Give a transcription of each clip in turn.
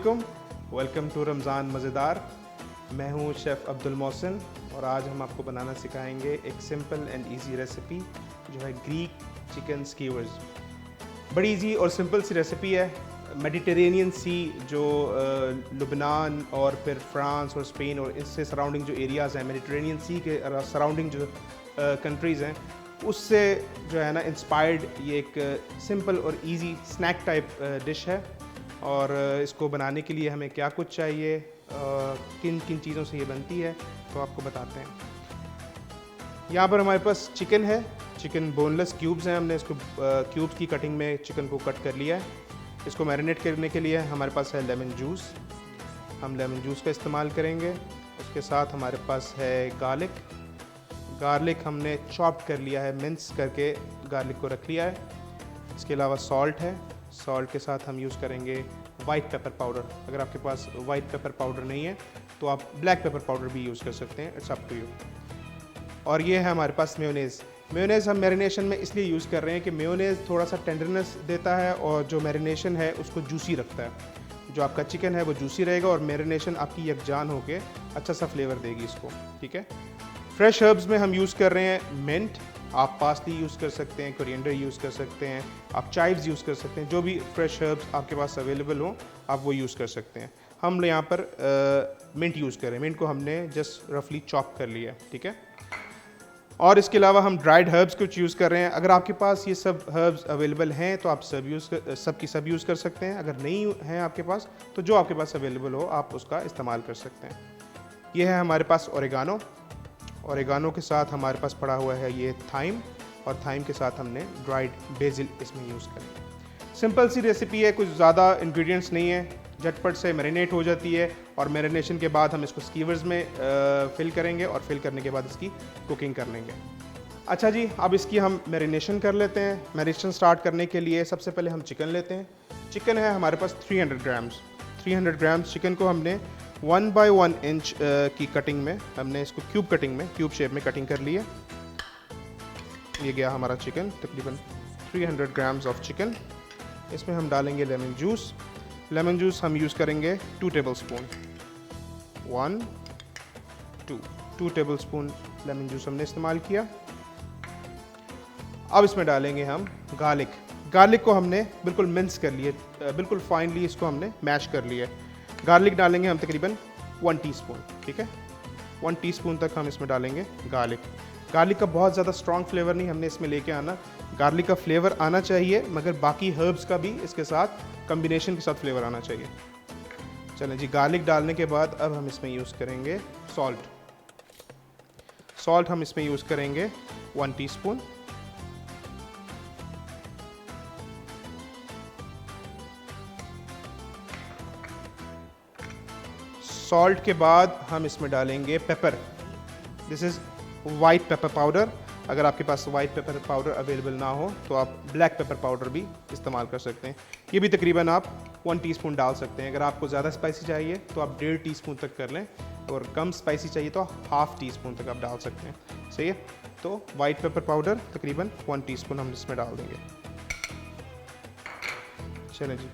वालेकुम, welcome to Ramzan मज़ेदार। मैं हूँ शेफ़ अब्दुल मोहसिन और आज हम आपको बनाना सिखाएंगे एक सिंपल एंड इजी रेसिपी जो है ग्रीक चिकन स्कीवर्स। बड़ी इजी और सिंपल सी रेसिपी है। मेडिटेरेनियन सी जो लुबनान और फिर फ्रांस और स्पेन और इससे सराउंडिंग जो एरियाज़ हैं, मेडिटेरेनियन सी के सराउंडिंग जो कंट्रीज़ हैं, उससे जो है ना इंस्पायर्ड ये एक सिंपल और इजी स्नैक टाइप डिश है। और इसको बनाने के लिए हमें क्या कुछ चाहिए, किन किन चीज़ों से ये बनती है, तो आपको बताते हैं। यहाँ पर हमारे पास चिकन है, चिकन बोनलेस क्यूब्स हैं। हमने इसको क्यूब्स की कटिंग में चिकन को कट कर लिया है। इसको मैरिनेट करने के लिए हमारे पास है लेमन जूस। हम लेमन जूस का इस्तेमाल करेंगे। उसके साथ हमारे पास है गार्लिक हमने चॉप कर लिया है, मिन्स करके गार्लिक को रख लिया है। इसके अलावा सॉल्ट है, सॉल्ट के साथ हम यूज़ करेंगे वाइट पेपर पाउडर। अगर आपके पास वाइट पेपर पाउडर नहीं है तो आप ब्लैक पेपर पाउडर भी यूज़ कर सकते हैं, इट्स अप टू यू। और ये है हमारे पास मेयोनेज़ हम मैरिनेशन में इसलिए यूज़ कर रहे हैं कि मेयोनेज़ थोड़ा सा टेंडरनेस देता है और जो मैरिनेशन है उसको जूसी रखता है। जो आपका चिकन है वो जूसी रहेगा और मैरिनेशन आपकी यकजान होकर अच्छा सा फ्लेवर देगी इसको, ठीक है। फ्रेश हर्ब्स में हम यूज़ कर रहे हैं मिंट, आप पार्सली यूज़ कर सकते हैं, कोरिएंडर यूज़ कर सकते हैं, आप चाइव्स यूज़ कर सकते हैं। जो भी फ्रेश हर्ब्स आपके पास अवेलेबल हो आप वो यूज़ कर सकते हैं। हम यहाँ पर मिंट यूज़ करें, मिंट को हमने जस्ट रफली चॉप कर लिया है, ठीक है। और इसके अलावा हम ड्राइड हर्ब्स कुछ यूज़ कर रहे हैं। अगर आपके पास ये सब हर्ब्स अवेलेबल हैं तो आप सब यूज़ कर सकते हैं। अगर नहीं हैं आपके पास तो जो आपके पास अवेलेबल हो आप उसका इस्तेमाल कर सकते हैं। ये है हमारे पास ओरेगानो के साथ हमारे पास पड़ा हुआ है ये थाइम, और थाइम के साथ हमने ड्राइड बेसिल इसमें यूज़ करें। सिंपल सी रेसिपी है, कुछ ज़्यादा इंग्रेडिएंट्स नहीं है, झटपट से मैरिनेट हो जाती है। और मैरिनेशन के बाद हम इसको स्कीवर्स में फिल करेंगे और फिल करने के बाद इसकी कुकिंग कर लेंगे। अच्छा जी, अब इसकी हम मैरिनेशन कर लेते हैं। मैरिनेशन स्टार्ट करने के लिए सबसे पहले हम चिकन लेते हैं। चिकन है हमारे पास 300 ग्राम्स। 300 ग्राम्स चिकन को हमने 1 बाय 1 इंच की कटिंग में हमने इसको क्यूब शेप में कटिंग कर ली है। ये गया हमारा चिकन, तकरीबन 300 ग्राम्स ऑफ चिकन। इसमें हम डालेंगे लेमन जूस हम यूज़ करेंगे 2 table spoon, 1 2 table spoon lemon juice हमने इस्तेमाल किया। अब इसमें डालेंगे हम गार्लिक को हमने बिल्कुल मिन्स कर लिए, बिल्कुल फाइनली इसको हमने मैश कर लिया। गार्लिक डालेंगे हम तकरीबन 1 टीस्पून, ठीक है। 1 टीस्पून तक हम इसमें डालेंगे गार्लिक का बहुत ज़्यादा स्ट्रॉन्ग फ्लेवर नहीं हमने इसमें लेके आना। गार्लिक का फ्लेवर आना चाहिए मगर बाकी हर्ब्स का भी इसके साथ कॉम्बिनेशन के साथ फ्लेवर आना चाहिए। चलें जी, गार्लिक डालने के बाद अब हम इसमें यूज़ करेंगे सॉल्ट हम इसमें यूज़ करेंगे 1 टीस्पून। सॉल्ट के बाद हम इसमें डालेंगे paper. This is white pepper powder. अगर आपके पास वाइट पेपर पाउडर अवेलेबल ना हो तो आप ब्लैक पेपर पाउडर भी इस्तेमाल कर सकते हैं। ये भी तकरीबन आप 1 टीस्पून डाल सकते हैं। अगर आपको ज़्यादा स्पाइसी चाहिए तो आप 1.5 टीस्पून तक कर लें, और कम स्पाइसी चाहिए तो ½ टीस्पून तक आप डाल सकते हैं, सही है। तो वाइट पेपर पाउडर तकरीबन 1 टीस्पून हम इसमें डाल देंगे। चलें जी,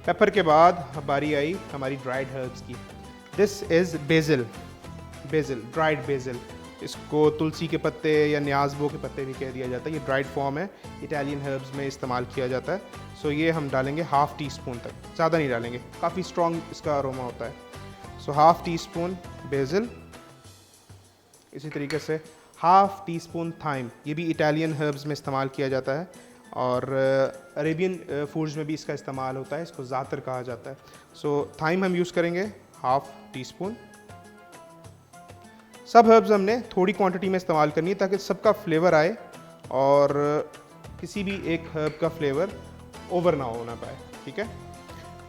पेपर के बाद बारी आई हमारी ड्राइड हर्ब्स की। This is BECIL, dried BECIL. इसको तुलसी के पत्ते या न्याज़बो के पत्ते भी कह दिया जाता है। ये ड्राइड फॉर्म है, इटालियन हर्ब्स में इस्तेमाल किया जाता है। सो ये हम डालेंगे ½ टीस्पून तक, ज़्यादा नहीं डालेंगे, काफ़ी स्ट्रॉन्ग इसका अरोमा होता है। सो ½ टीस्पून बेसिल, इसी तरीके से ½ टीस्पून थाइम, ये भी इटालियन हर्ब्स में इस्तेमाल किया जाता है और अरेबियन फूड्स में भी इसका इस्तेमाल होता है, इसको ज़ातर कहा जाता है। सो थाइम हम यूज़ करेंगे ½ टीस्पून। सब हर्ब्स हमने थोड़ी क्वांटिटी में इस्तेमाल करनी है ताकि सबका फ्लेवर आए और किसी भी एक हर्ब का फ्लेवर ओवर ना होना पाए, ठीक है।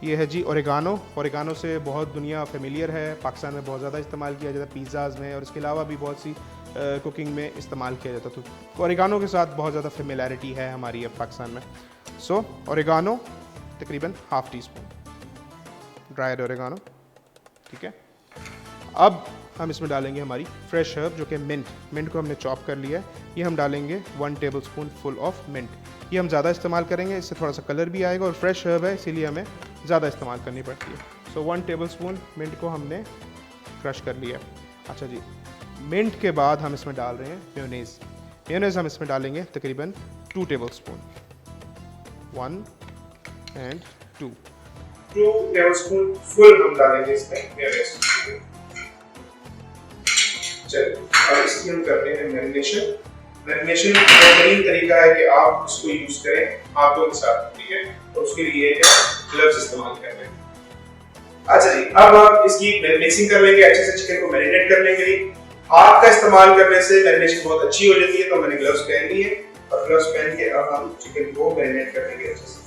ये है जी ओरेगानो से बहुत दुनिया फेमिलियर है, पाकिस्तान में बहुत ज़्यादा इस्तेमाल किया जाता है, पिज़्ज़ाज़ में और इसके अलावा भी बहुत सी कुकिंग में इस्तेमाल किया जाता है। तो ओरेगानो के साथ बहुत ज़्यादा फेमिलियरिटी है हमारी अब पाकिस्तान में। सो ओरेगानो तकरीबन ½ टीस्पून ड्राइड ओरेगानो, ठीक है। अब हम इसमें डालेंगे हमारी फ्रेश हर्ब जो कि मिंट को हमने चॉप कर लिया है। ये हम डालेंगे 1 tablespoon full of mint. ये हम ज़्यादा इस्तेमाल करेंगे, इससे थोड़ा सा कलर भी आएगा और फ्रेश हर्ब है इसीलिए हमें ज़्यादा इस्तेमाल करनी पड़ती है। सो 1 टेबलस्पून मिंट को हमने क्रश कर लिया। अच्छा जी, मिंट के बाद हम इसमें डाल रहे हैं मेयोनेज़। मेयोनेज़ हम इसमें डालेंगे तकरीबन 2 टेबलस्पून, 1 एंड 2 टेबलस्पून फुल हम डालेंगे इसमें मेयोनेज़। चलिए अब इसकी हम करते हैं मैरिनेशन। मैरिनेशन का बेहतरीन तरीका है कि आप इसको यूज करें हाथों के साथ, ठीक है, और उसके लिए ग्लव्स इस्तेमाल कर रहे हैं। अच्छा जी, अब आप इसकी मिक्सिंग कर लेंगे अच्छे से चिकन को मैरिनेट करने के लिए। हाथ का इस्तेमाल करने से मैरिनेशन बहुत अच्छी हो जाती है, तो मैंने ग्लव्स पहन लिए और ग्लव्स पहन के अब हम चिकन को मैरिनेट कर लेंगे अच्छे से।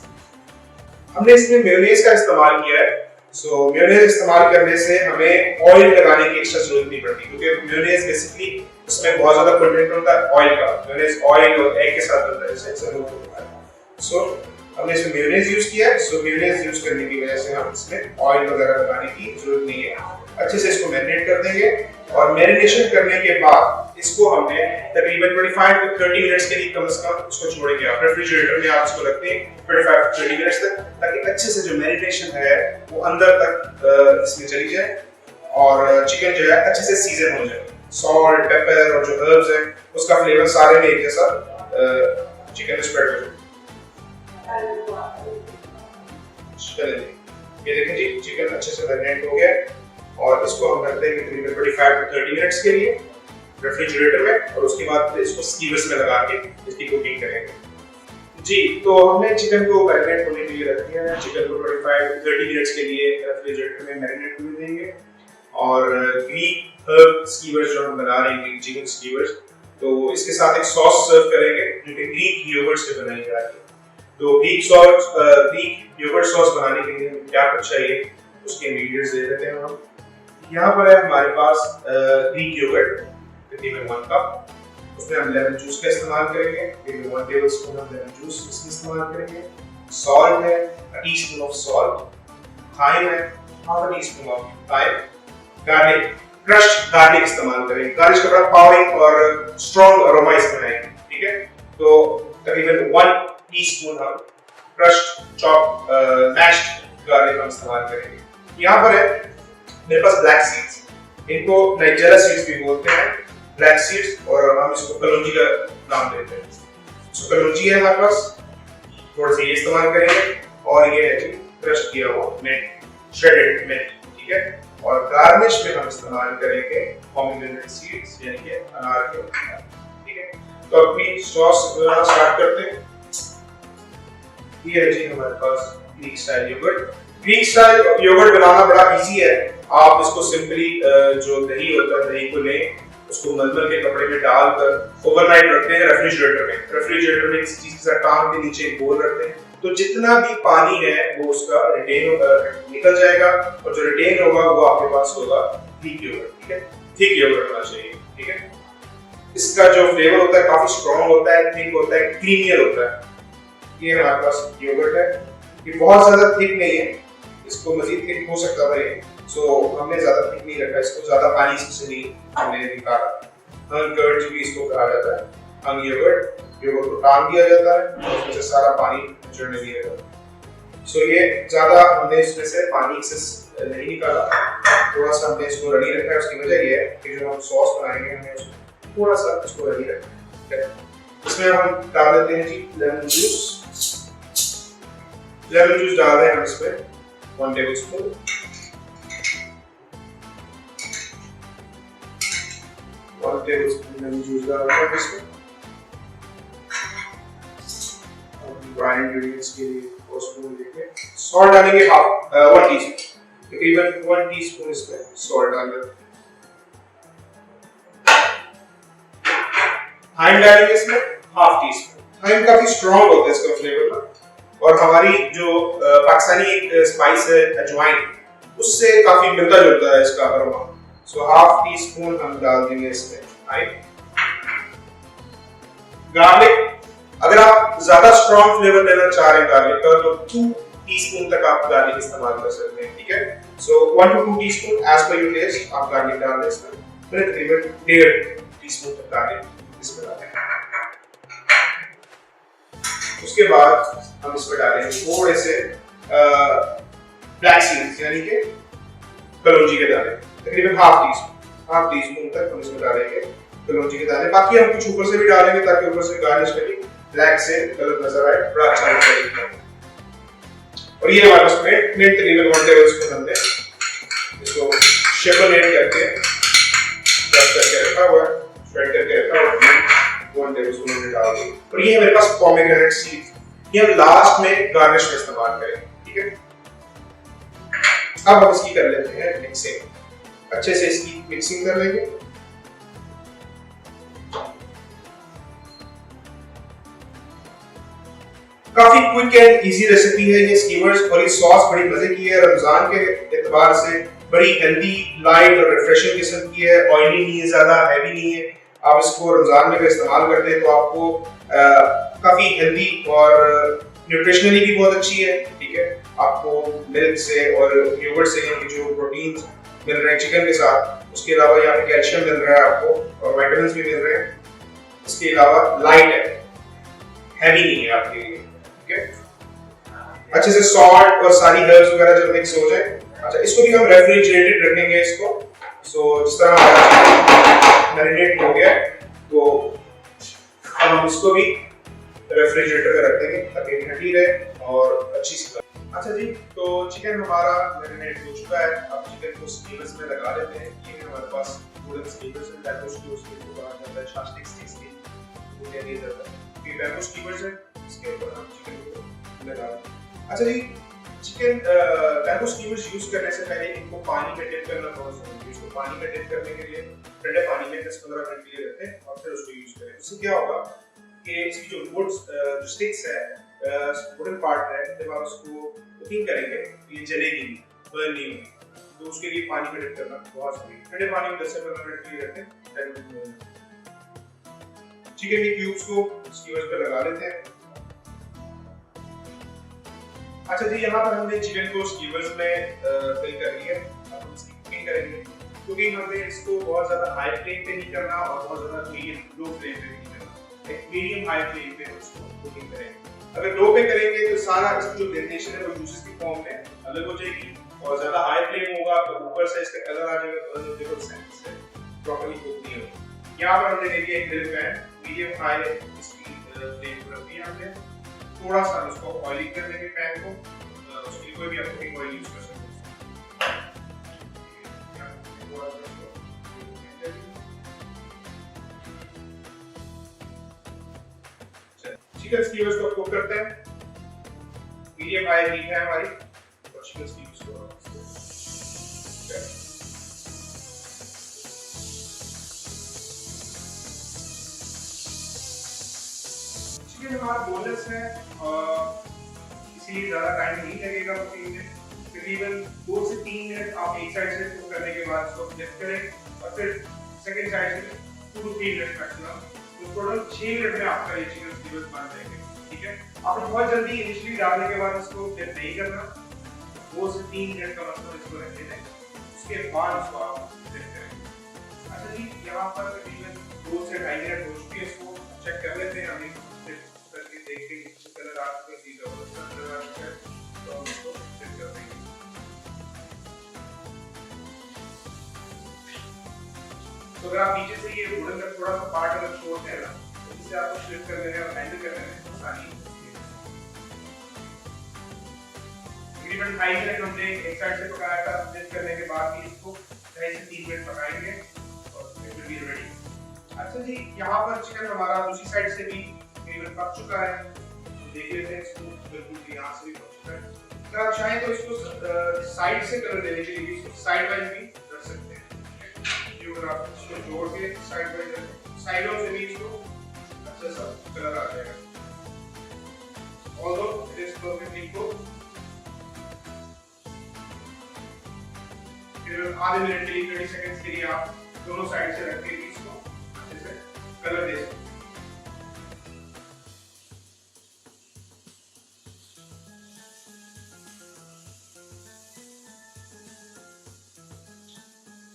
हमने इसमें मेयोनेज़ का इस्तेमाल किया है। सो मेयोनेज़ इस्तेमाल करने से हमें ऑयल लगाने की एक्स्ट्रा जरूरत नहीं पड़ती, क्योंकि मेयोनेज़ बेसिकली उसमें बहुत ज्यादा कंटेंट होता है ऑयल का। मेयोनेज़ ऑयल और एग के साथ बनता है, जैसे अक्सर लोग होता है। सो हमने इसमें मेयोनेज़ यूज किया है। सो मेयोनेज़ यूज करने की वजह से हम इसमें ऑयल वगैरह लगाने की जरूरत नहीं है। अच्छे से इसको मैरिनेट कर देंगे और मैरिनेशन करने के बाद इसको हमने तकरीबन 25 to 30 मिनट्स के लिए कम से कम इसको छोड़ेंगे। आप रेफ्रिजरेटर में आप इसको रखते हैं 25 to 30 मिनट्स तक, ताकि अच्छे से जो मैरिनेशन है वो अंदर तक इसमें चली जाए और चिकन जो है अच्छे से सीजन हो जाए। सॉल्ट, पेपर और जो हर्ब्स हैं उसका फ्लेवर सारे में एक जैसा चिकन में स्प्रेड हो जाए। चलिए ये देखें जी, चिकन अच्छे से मैरिनेट हो गया और इसको हम रखते हैं तकरीबन 25 to 30 मिनट्स के लिए रेफ्रिजरेटर में, और उसके बाद इसको स्टीवर्स में लगा के इसकी कुकिंग करेंगे। जी, तो हमने चिकन को मैरिनेट होने के लिए रख दिया है। चिकन को 25 to 30 मिनट्स के लिए रेफ्रिजरेटर में मैरिनेट होने देंगे। और ग्रीक हर्ब स्टीवर्स जो हम बना रहे हैं, चिकन स्टीवर्स, तो इसके साथ एक सॉस सर्व करेंगे जो कि ग्रीक योगर्ट से बनाई जा रही है। तो ग्रीक योगर्ट सॉस बनाने के लिए क्या कुछ चाहिए उसके इंग्रेडिएंट्स दे देते हैं हम। यहाँ पर है हमारे पास ग्रीक योगर्ट तकरीबन 1 कप, उसमें हम लेमन जूस का इस्तेमाल करेंगे, तकरीबन 1 टेबलस्पून हम लेमन जूस इसमें इस्तेमाल करेंगे। सॉल्ट है, a teaspoon of salt, thyme है, half a teaspoon of thyme, garlic, crushed garlic इस्तेमाल करेंगे। गार्लिक का बड़ा पावरिंग और स्ट्रॉन्ग अरोमा इसमें आएगा, ठीक है। तो तकरीबन 1 टीस्पून हम क्रश्ड चॉप मैश्ड गार्लिक हम इस्तेमाल करेंगे। यहाँ पर है मेरे पास ब्लैक सीड्स, इनको नाइजेरिया सीड्स भी बोलते हैं, ब्लैक सीड्स, और हम इसको कलौंजी का नाम देते हैं। सो कलौंजी है हमारे पास, थोड़ा सा ये इस्तेमाल करेंगे, और ये है जी क्रश किया हुआ मिंट, श्रेडेड मिंट, ठीक है। और गार्निश में हम इस्तेमाल करेंगे पोमेग्रेनेट सीड्स, यानी कि अनार के, ठीक है। तो अपनी सॉस बनाना स्टार्ट करते हैं। ये है जी हमारे पास Greek style yogurt. Greek style yogurt बनाना बड़ा इजी है। आप इसको सिंपली जो दही होता है, दही को लें, उसको मलमल के कपड़े में डालकर ओवरनाइट रखते हैं रेफ्रिजरेटर में। रेफ्रिजरेटर में किसी चीज के साथ टांग के नीचे एक बोल रखते हैं, तो जितना भी पानी है वो उसका रिटेन निकल जाएगा, और जो रिटेन होगा वो आपके पास होगा थिक योगर्ट, ठीक है। थिक योगर्ट होना चाहिए, ठीक है। इसका जो फ्लेवर होता है काफी स्ट्रॉन्ग होता है, थिक होता है, क्रीमियर होता है। ये हमारे पास योगर्ट है, ये बहुत ज्यादा थिक नहीं है, इसको मजीद थिक हो सकता है, सो हमने ज्यादा थिक नहीं रखा इसको, ज्यादा पानी इससे नहीं हमने निकाला। हंग कर्ड भी इसको कहा जाता है, हंग योगर्ट को टांग दिया जाता है और उसमें से सारा पानी निचोड़ने दिया जाता है। सो ये ज्यादा हमने इसमें से पानी से नहीं निकाला, थोड़ा सा हमने इसको रेडी रखा है। उसकी वजह ये है कि जो हम सॉस बनाएंगे हमने उसको थोड़ा सा इसको रेडी रखा है। इसमें हम डाल देते हैं जी लेमन जूस। लेमन जूस डाल रहे हैं हम इसमें 1 टेबलस्पून। लेमन जूस डाल रहे हैं इसमें। ड्राई इंग्रेडिएंट्स के लिए स्पून लेके सॉल्ट डालेंगे 1 टीस्पून, तकरीबन 1 टीस्पून इसमें सॉल्ट डाल दें। थाइम डालेंगे इसमें 1/2 टीस्पून। थाइम काफी स्ट्रॉन्ग होता है इसका फ्लेवर ना, और हमारी जो पाकिस्तानी एक स्पाइस है अजवाइन, उससे काफी मिलता जुलता है इसका अरोमा। सो 1/2 टीस्पून हम डाल देंगे इसमें थाइम। गार्लिक, अगर आप ज्यादा स्ट्रॉन्ग फ्लेवर लेना चाह रहे हैं गार्लिक का, तो 2 टीस्पून तक आप गार्लिक इस्तेमाल कर सकते हैं, ठीक है। So 1 to 2 teaspoon as per your taste आप गार्लिक डाल दें इसमें। मैंने तकरीबन 1.5 टीस्पून तक गार्लिक इसमें डालें। उसके बाद हम इसमें डालेंगे थोड़े से ब्लैक सीड्स यानी कि कलौंजी के दाने, तकरीबन हाफ टी स्पून तक हम इसमें डालेंगे कलौंजी के दाने। बाकी हम कुछ ऊपर से भी डालेंगे ताकि ऊपर से गार्निश में भी ब्लैक से कलर नजर आए, बड़ा अच्छा लगेगा। और ये हमारे पास मिनट तकरीबन 1 टेबलस्पून हमने इसको शेफोनेट करके रख करके रखा हुआ है, स्प्रेड करके रखा हुआ है, 1 टेबलस्पून हमने डाल दी। और ये मेरे पास पोमेग्रेनेट सीड्स, ये हम लास्ट में गार्निश में इस्तेमाल करेंगे, ठीक है। अब हम इसकी कर लेते हैं मिक्सिंग, अच्छे से इसकी मिक्सिंग कर लेंगे। काफी क्विक एंड इजी रेसिपी है ये स्कीवर्स, और ये सॉस बड़ी मजे की है, रमजान के एतबार से बड़ी हेल्दी, लाइट और रिफ्रेशिंग किस्म की है, ऑयली नहीं है, ज्यादा हैवी नहीं है। आप इसको रमजान में इस्तेमाल करते हैं तो आपको काफी हेल्दी और न्यूट्रिशनली भी बहुत अच्छी है, ठीक है। आपको मिल्क से और योगर्ट से जो प्रोटीन्स मिल रहे हैं चिकन के साथ, उसके अलावा यहाँ पे कैल्शियम मिल रहा है आपको और विटामिन्स भी मिल रहे हैं। इसके अलावा लाइट है, हैवी नहीं है आपके लिए, ठीक है। अच्छे से सॉल्ट और सारी हर्ब्स वगैरह जब मिक्स हो जाए, अच्छा इसको भी हम रेफ्रिजरेटेड रखेंगे इसको। सो जिस तरह मैरिनेट हो गया तो अब हम इसको भी रेफ्रिजरेटर में रख देंगे ताकि ठंडी रहे और अच्छी सी। अच्छा जी, तो चिकन हमारा मैरिनेट हो चुका है। अब चिकन को स्टीमर्स में लगा लेते हैं। ये हमारे पास वुडन स्टीमर्स हैं, बैम्बू स्टीमर्स को कहा जाता है, शास्टिक स्टिक्स की वो क्या दिया जाता है। ये बैम्बू स्टीमर्स हैं, इसके ऊपर हम चिकन को लगा दें। अच्छा जी, चिकन बैम्बू स्टीमर्स यूज करने से पहले इनको पानी में डिप करना बहुत जरूरी है। इसको पानी में डिप करने के लिए ठंडे पानी में 10-15 मिनट के लिए रखें और फिर उसको यूज करें। उससे क्या होगा कि इसकी जो वुड जो स्टिक्स है, वुडन पार्ट है, जब आप उसको कुकिंग करेंगे ये जलेगी नहीं, बर्न नहीं होगी। तो उसके लिए पानी में डिप करना बहुत जरूरी है। ठंडे पानी में 10 से 15 मिनट के लिए रखें। चिकन के क्यूब्स को स्कीवर्स पे लगा लेते हैं। अच्छा जी, यहाँ पर हमने चिकन को स्कीवर्स में फिल कर लिया। अब हम इसकी कुकिंग करेंगे। कुकिंग हमें इसको बहुत ज्यादा हाई फ्लेम पे नहीं करना और बहुत ज्यादा मीडियम लो फ्लेम पे नहीं करना, एक मीडियम हाई फ्लेम पे उसको कुकिंग करेंगे। अगर लो पे करेंगे तो सारा इसकी जो ग्रेडेशन है वो जूसेस की फॉर्म में अलग हो जाएगी, और ज्यादा हाई फ्लेम होगा तो ऊपर से इसका कलर आ जाएगा, देखो सेंस से प्रॉपर्ली कुक नहीं होगा। यहाँ पर हमने ले लिया एक ग्रिल पैन, मीडियम हाई इसकी फ्लेम पर रखी है हमने। थोड़ा सा उसको ऑयलिंग कर देंगे पैन को, उसके लिए कोई भी आप कुकिंग ऑयल यूज कर सकते हैं। चिकन स्कीवर्स को कुक करते हैं। मीडियम हाई हीट है हमारी, और चिकन स्कीवर्स को चिकन हमारा बोनलेस है इसीलिए ज्यादा टाइम नहीं लगेगा कुकिंग में। तकरीबन 2 से 3 मिनट आप एक साइड से कुक करने के बाद इसको फ्लिप करें और फिर सेकंड साइड से 2 to 3 मिनट मैक्सिमम, तो टोटल 6 मिनट में आपका ये चिकन स्कीवर्स बन जाएंगे, ठीक है। आपको बहुत जल्दी इनिशियली डालने के बाद इसको फ्लिप नहीं करना, 2 से 3 मिनट का मतलब इसको रख देना, उसके बाद इसको आप फ्लिप करें। अच्छा जी, यहाँ पर तकरीबन 2 से 2.5 मिनट हो चुके हैं, इसको चेक कर लेते हैं। अभी करके देखते हैं कि कलर आ चुका है, जबरदस्त कलर आ चुका है, तो हम इसको फ्लिप कर देंगे। तो अगर आप नीचे से ये वुडन का थोड़ा सा पार्ट अगर छोड़ते हैं ना, तो इससे आपको फ्लिप करने में और हैंडल करने में आसानी होती है। तकरीबन 2.5 मिनट हमने एक साइड से पकाया था, फ्लिप करने के बाद भी इसको 2.5 से 3 मिनट पकाएंगे और फिर भी रेडी। अच्छा जी, यहाँ पर चिकन हमारा दूसरी साइड से भी तकरीबन पक चुका है, तो देख लेते हैं इसको, बिल्कुल यहाँ से भी पक चुका है। अगर आप चाहें तो इसको साइड से कलर देने के लिए इसको साइड वाइज भी कर सकते हैं। अगर आप इसको जोड़ के साइड वाइज साइडों से भी इसको अच्छा सा कलर आ जाएगा। Although it is perfectly cooked. फिर आधे मिनट के लिए 30 सेकंड्स के लिए आप दोनों साइड से रख के इसको अच्छे से कलर दे सकते हैं।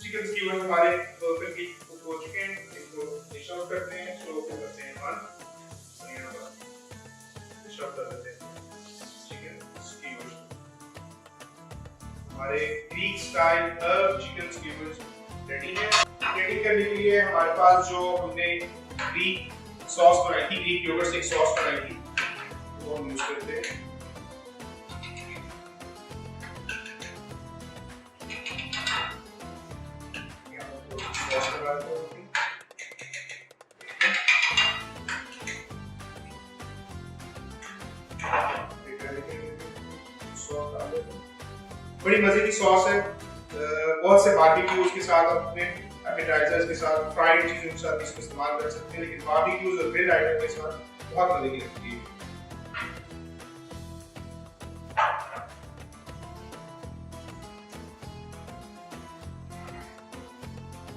चिकन स्कीवर्स हमारे परफेक्टली कुक हो चुके हैं, इसको डिश आउट करते हैं, स्टोव पे करते हैं ऑन, यहाँ पर डिश आउट कर देते हैं चिकन स्कीवर्स। हमारे Greek style herb chicken skewers ready है। रेडी करने के लिए हमारे पास जो हमने ग्रीक सॉस बनाई थी, ग्रीक योगर्ट से एक सॉस बनाई थी, वो हम यूज करते हैं। बड़ी मजे की सॉस है, बहुत से बारबेक्यूज के साथ, अपने एपेटाइजर्स के साथ, फ्राइड चीजों के साथ इसको इस्तेमाल कर सकते हैं, लेकिन बारबेक्यूज और ग्रिल आइटम के साथ बहुत मजे की लगती है।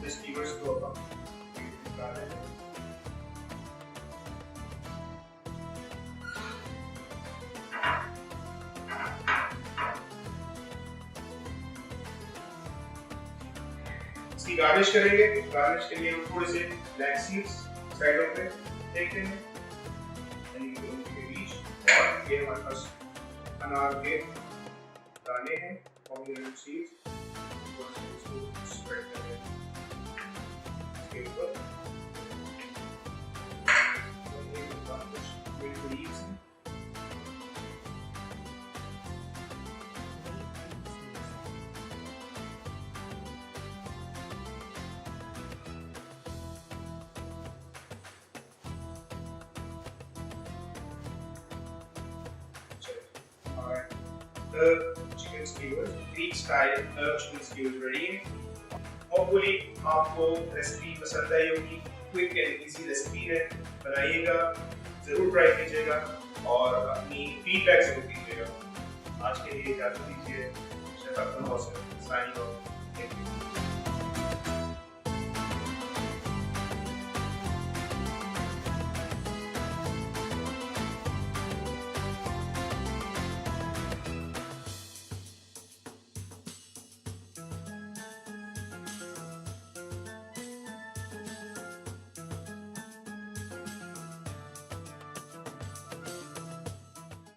इस कीवर्ड्स को अब हम निकाल लेंगे। इसकी गार्निश करेंगे। गार्निश के लिए हम थोड़े से ब्लैक सीड्स साइडों पे देख लेंगे, के बीच, और ये हमारे पास अनार के दाने हैं, पोमेग्रेनेट सीड्स, इसको स्प्रेड करेंगे इसके ऊपर। The chicken skewers, Greek style chicken skewers ready है। Hopefully आपको रेसिपी पसंद आई होगी। क्विक एंड इजी रेसिपी है, बनाइएगा, जरूर ट्राई कीजिएगा और अपनी फीडबैक जरूर दीजिएगा। आज के लिए इजाजत दीजिए। Chef Abdul Hasan signing off. Thank you.